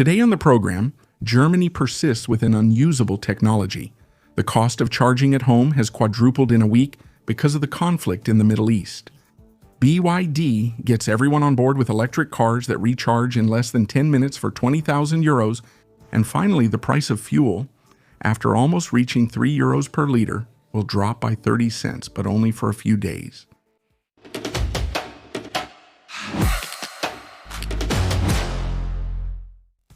Today on the program, Germany persists with an unusable technology. The cost of charging at home has quadrupled in a week because of the conflict in the Middle East. BYD gets everyone on board with electric cars that recharge in less than 10 minutes for 20,000 euros. And finally, the price of fuel, after almost reaching 3 euros per liter, will drop by 30 cents, but only for a few days.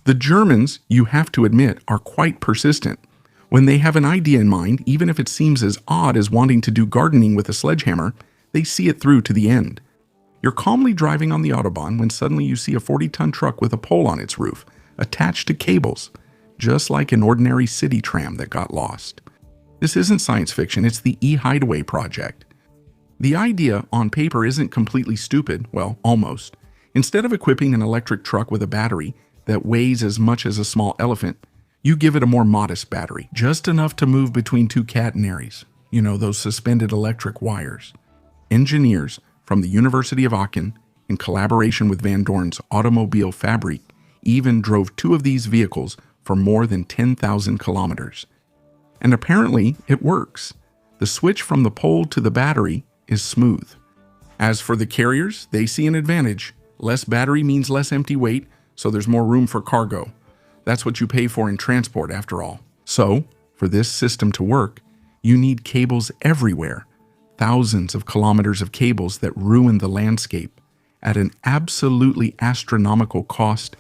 The Germans, you have to admit, are quite persistent. When they have an idea in mind, even if it seems as odd as wanting to do gardening with a sledgehammer, they see it through to the end. You're calmly driving on the Autobahn when suddenly you see a 40-ton truck with a pole on its roof, attached to cables, just like an ordinary city tram that got lost. This isn't science fiction, it's the Ehighway project. The idea on paper isn't completely stupid, well, almost. Instead of equipping an electric truck with a battery that weighs as much as a small elephant, you give it a more modest battery, just enough to move between two catenaries, those suspended electric wires. Engineers from the University of Aachen, in collaboration with Van Dorn's Automobile Fabrik, even drove 2 of these vehicles for more than 10,000 kilometers. And apparently, it works. The switch from the pole to the battery is smooth. As for the carriers, they see an advantage. Less battery means less empty weight, so there's more room for cargo. That's what you pay for in transport, after all. So, for this system to work, you need cables everywhere. Thousands of kilometers of cables that ruin the landscape at an absolutely astronomical cost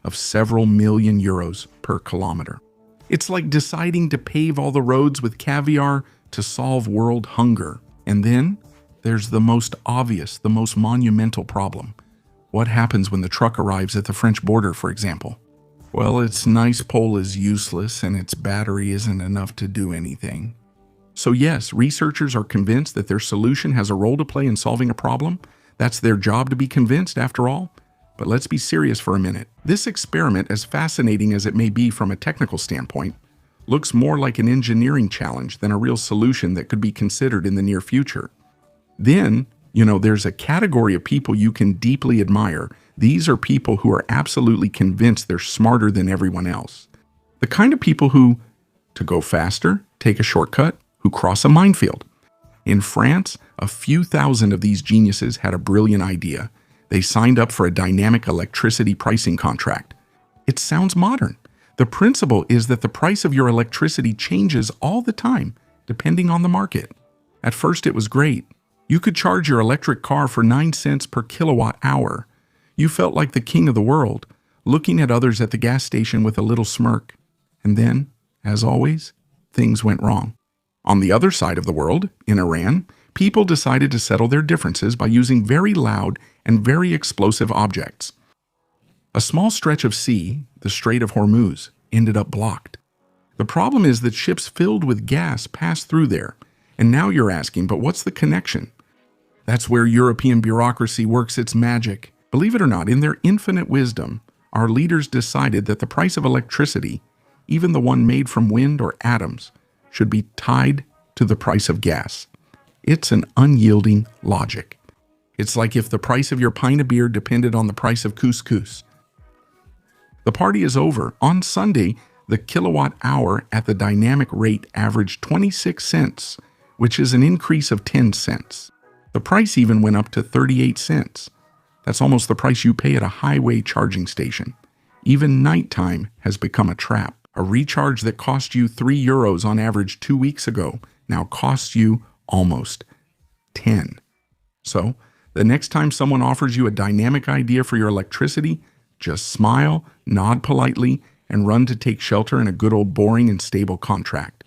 of several million euros per kilometer. It's like deciding to pave all the roads with caviar to solve world hunger. And then there's the most obvious, the most monumental problem. What happens when the truck arrives at the French border, for example? Well, its nice pole is useless and its battery isn't enough to do anything. So yes, researchers are convinced that their solution has a role to play in solving a problem. That's their job to be convinced, after all. But let's be serious for a minute. This experiment, as fascinating as it may be from a technical standpoint, looks more like an engineering challenge than a real solution that could be considered in the near future. Then, there's a category of people you can deeply admire. These are people who are absolutely convinced they're smarter than everyone else. The kind of people who, to go faster, take a shortcut, who cross a minefield. In France, a few thousand of these geniuses had a brilliant idea. They signed up for a dynamic electricity pricing contract. It sounds modern. The principle is that the price of your electricity changes all the time, depending on the market. At first, it was great. You could charge your electric car for 9 cents per kilowatt hour. You felt like the king of the world, looking at others at the gas station with a little smirk. And then, as always, things went wrong. On the other side of the world, in Iran, people decided to settle their differences by using very loud and very explosive objects. A small stretch of sea, the Strait of Hormuz, ended up blocked. The problem is that ships filled with gas pass through there. And now you're asking, but what's the connection? That's where European bureaucracy works its magic. Believe it or not, in their infinite wisdom, our leaders decided that the price of electricity, even the one made from wind or atoms, should be tied to the price of gas. It's an unyielding logic. It's like if the price of your pint of beer depended on the price of couscous. The party is over. On Sunday, the kilowatt hour at the dynamic rate averaged 26 cents, which is an increase of 10 cents. The price even went up to 38 cents. That's almost the price you pay at a highway charging station. Even nighttime has become a trap. A recharge that cost you 3 euros on average 2 weeks ago now costs you almost 10. So, the next time someone offers you a dynamic idea for your electricity, just smile, nod politely, and run to take shelter in a good old boring and stable contract.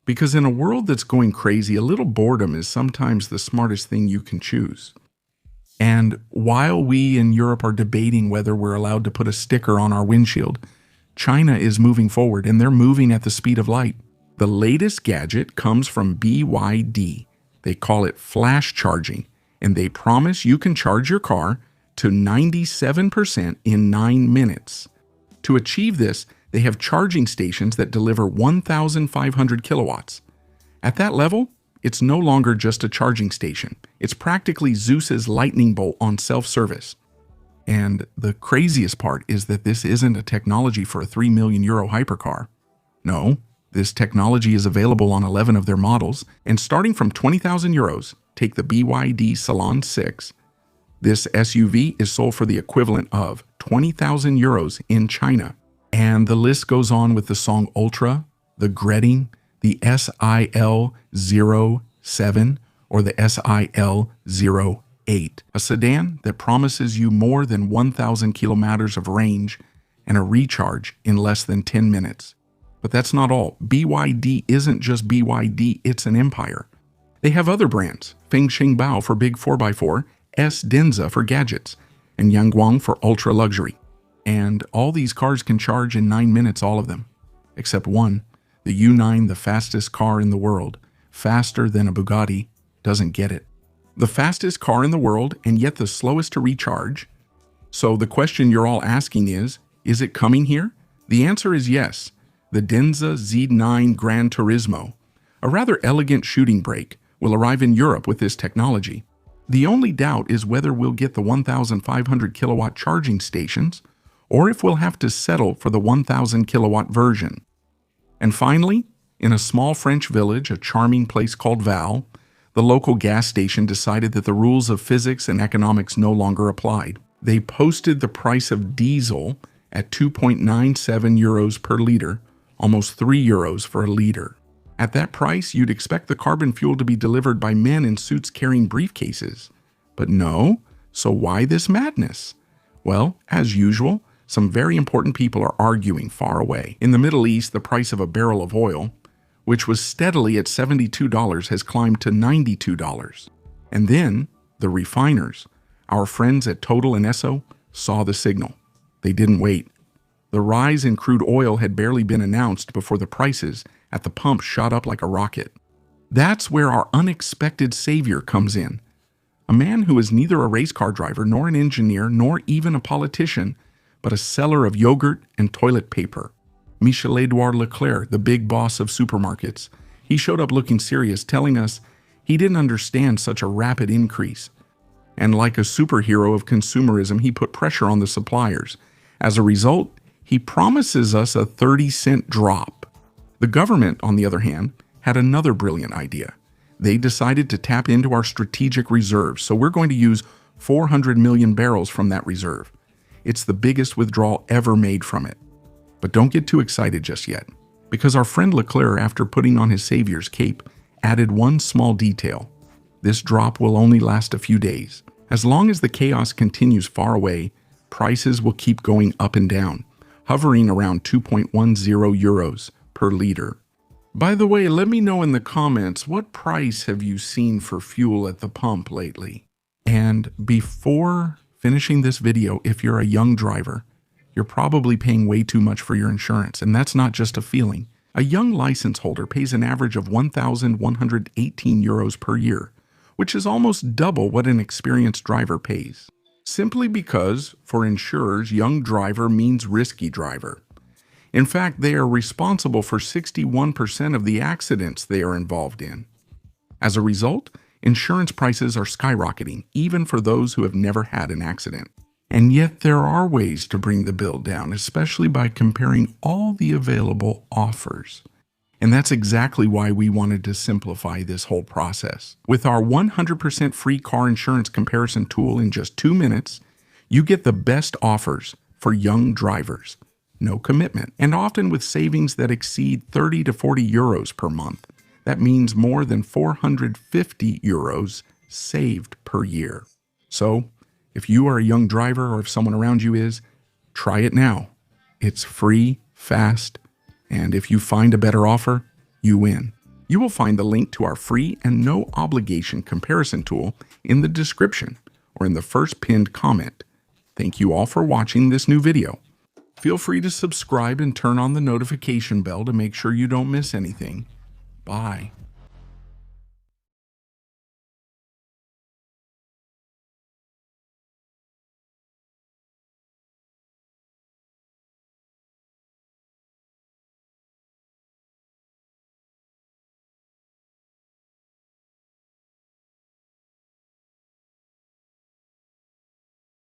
Because in a world that's going crazy, a little boredom is sometimes the smartest thing you can choose. And while we in Europe are debating whether we're allowed to put a sticker on our windshield, China is moving forward, and they're moving at the speed of light. The latest gadget comes from BYD. They call it flash charging, and they promise you can charge your car to 97% in 9 minutes. To achieve this, they have charging stations that deliver 1,500 kilowatts. At that level, it's no longer just a charging station. It's practically Zeus's lightning bolt on self-service. And the craziest part is that this isn't a technology for a 3 million euro hypercar. No, this technology is available on 11 of their models, and starting from 20,000 euros, take the BYD Salon 6. This SUV is sold for the equivalent of 20,000 euros in China. And the list goes on with the Song Ultra, the Gretting, the SIL07, or the SIL08, a sedan that promises you more than 1,000 kilometers of range and a recharge in less than 10 minutes. But that's not all. BYD isn't just BYD, it's an empire. They have other brands, Feng Bao for big 4x4, S Denza for gadgets, and Yangguang for ultra luxury. And all these cars can charge in 9 minutes, all of them. Except one, the U9, the fastest car in the world, faster than a Bugatti, doesn't get it. The fastest car in the world and yet the slowest to recharge. So the question you're all asking is it coming here? The answer is yes. The Denza Z9 Gran Turismo, a rather elegant shooting brake, will arrive in Europe with this technology. The only doubt is whether we'll get the 1,500 kilowatt charging stations, or if we'll have to settle for the 1,000 kilowatt version. And finally, in a small French village, a charming place called Val, the local gas station decided that the rules of physics and economics no longer applied. They posted the price of diesel at 2.97 euros per liter, almost 3 euros for a liter. At that price, you'd expect the carbon fuel to be delivered by men in suits carrying briefcases. But no, so why this madness? Well, as usual, some very important people are arguing far away. In the Middle East, the price of a barrel of oil, which was steadily at $72, has climbed to $92. And then, the refiners, our friends at Total and Esso, saw the signal. They didn't wait. The rise in crude oil had barely been announced before the prices at the pump shot up like a rocket. That's where our unexpected savior comes in. A man who is neither a race car driver, nor an engineer, nor even a politician, but a seller of yogurt and toilet paper. Michel-Edouard Leclerc, the big boss of supermarkets. He showed up looking serious, telling us he didn't understand such a rapid increase. And like a superhero of consumerism, he put pressure on the suppliers. As a result, he promises us a 30-cent drop. The government, on the other hand, had another brilliant idea. They decided to tap into our strategic reserves, so we're going to use 400 million barrels from that reserve. It's the biggest withdrawal ever made from it. But don't get too excited just yet, because our friend Leclerc, after putting on his savior's cape, added one small detail. This drop will only last a few days. As long as the chaos continues far away, prices will keep going up and down, hovering around 2.10 euros per liter. By the way, let me know in the comments, what price have you seen for fuel at the pump lately? And before finishing this video, if you're a young driver, you're probably paying way too much for your insurance, and that's not just a feeling. A young license holder pays an average of 1,118 euros per year, which is almost double what an experienced driver pays. Simply because, for insurers, young driver means risky driver. In fact, they are responsible for 61% of the accidents they are involved in. As a result, insurance prices are skyrocketing, even for those who have never had an accident. And yet there are ways to bring the bill down, especially by comparing all the available offers. And that's exactly why we wanted to simplify this whole process. With our 100% free car insurance comparison tool in just 2 minutes, you get the best offers for young drivers. No commitment, and often with savings that exceed 30 to 40 euros per month. That means more than 450 euros saved per year. So, if you are a young driver or if someone around you is, try it now. It's free, fast, and if you find a better offer, you win. You will find the link to our free and no obligation comparison tool in the description or in the first pinned comment. Thank you all for watching this new video. Feel free to subscribe and turn on the notification bell to make sure you don't miss anything. Bye.